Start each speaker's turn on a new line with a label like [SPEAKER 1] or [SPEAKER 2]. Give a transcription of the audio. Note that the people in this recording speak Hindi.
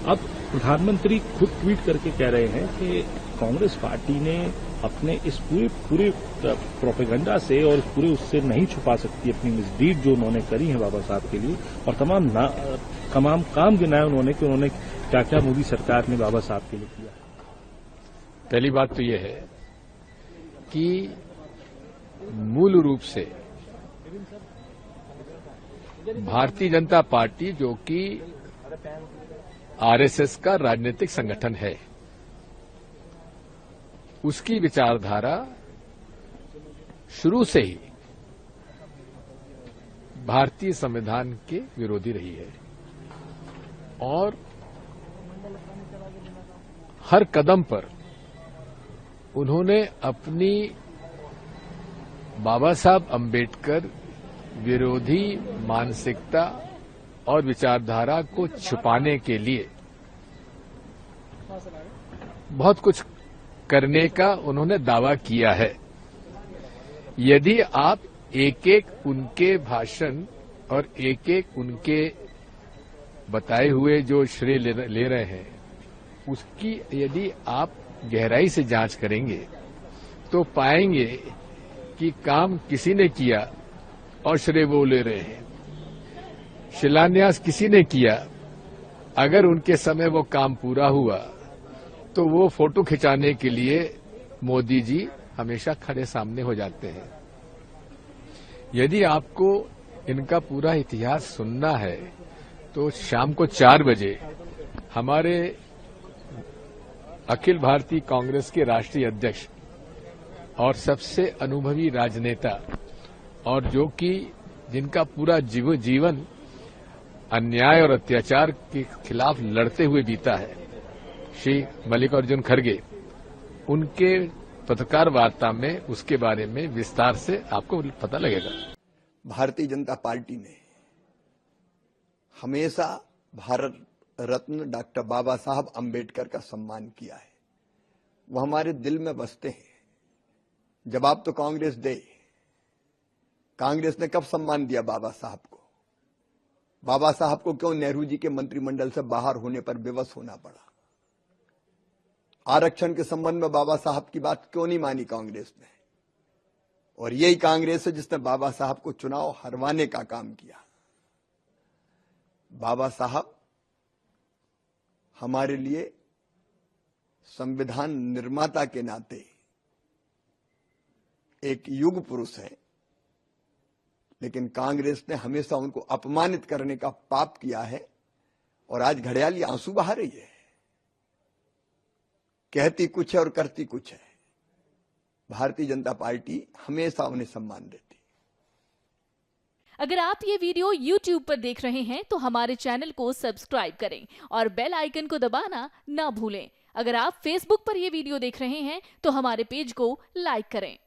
[SPEAKER 1] अब प्रधानमंत्री खुद ट्वीट करके कह रहे हैं कि कांग्रेस पार्टी ने अपने इस पूरे प्रोपेगेंडा से और पूरे उससे नहीं छुपा सकती अपनी मिसडीड जो उन्होंने करी है बाबा साहब के लिए, और तमाम काम गिनाए उन्होंने कि उन्होंने क्या क्या मोदी सरकार ने बाबा साहब के लिए किया है।
[SPEAKER 2] पहली बात तो यह है कि मूल रूप से भारतीय जनता पार्टी, जो कि आरएसएस का राजनीतिक संगठन है, उसकी विचारधारा शुरू से ही भारतीय संविधान के विरोधी रही है और हर कदम पर उन्होंने अपनी बाबा साहब अंबेडकर विरोधी मानसिकता और विचारधारा को छुपाने के लिए बहुत कुछ करने का उन्होंने दावा किया है। यदि आप एक एक उनके भाषण और एक एक उनके बताए हुए जो श्रेय ले रहे हैं, उसकी यदि आप गहराई से जांच करेंगे तो पाएंगे कि काम किसी ने किया और श्रेय वो ले रहे हैं। शिलान्यास किसी ने किया, अगर उनके समय वो काम पूरा हुआ तो वो फोटो खिंचाने के लिए मोदी जी हमेशा खड़े सामने हो जाते हैं। यदि आपको इनका पूरा इतिहास सुनना है तो शाम को 4 बजे हमारे अखिल भारतीय कांग्रेस के राष्ट्रीय अध्यक्ष और सबसे अनुभवी राजनेता और जो कि जिनका पूरा जीवन अन्याय और अत्याचार के खिलाफ लड़ते हुए बीता है, श्री मल्लिकार्जुन खड़गे, उनके पत्रकार वार्ता में उसके बारे में विस्तार से आपको पता लगेगा।
[SPEAKER 3] भारतीय जनता पार्टी ने हमेशा भारत रत्न डॉक्टर बाबा साहब अंबेडकर का सम्मान किया है। वो हमारे दिल में बसते हैं। जवाब तो कांग्रेस दे। कांग्रेस ने कब सम्मान दिया बाबा साहब को? बाबा साहब को क्यों नेहरू जी के मंत्रिमंडल से बाहर होने पर विवश होना पड़ा? आरक्षण के संबंध में बाबा साहब की बात क्यों नहीं मानी कांग्रेस ने? और यही कांग्रेस है जिसने बाबा साहब को चुनाव हरवाने का काम किया। बाबा साहब हमारे लिए संविधान निर्माता के नाते एक युग पुरुष है, लेकिन कांग्रेस ने हमेशा उनको अपमानित करने का पाप किया है और आज घड़ियाली आंसू बहा रही है। कहती कुछ है और करती कुछ है। भारतीय जनता पार्टी हमेशा उन्हें सम्मान देती।
[SPEAKER 4] अगर आप ये वीडियो YouTube पर देख रहे हैं तो हमारे चैनल को सब्सक्राइब करें और बेल आइकन को दबाना ना भूलें। अगर आप Facebook पर ये वीडियो देख रहे हैं तो हमारे पेज को लाइक करें।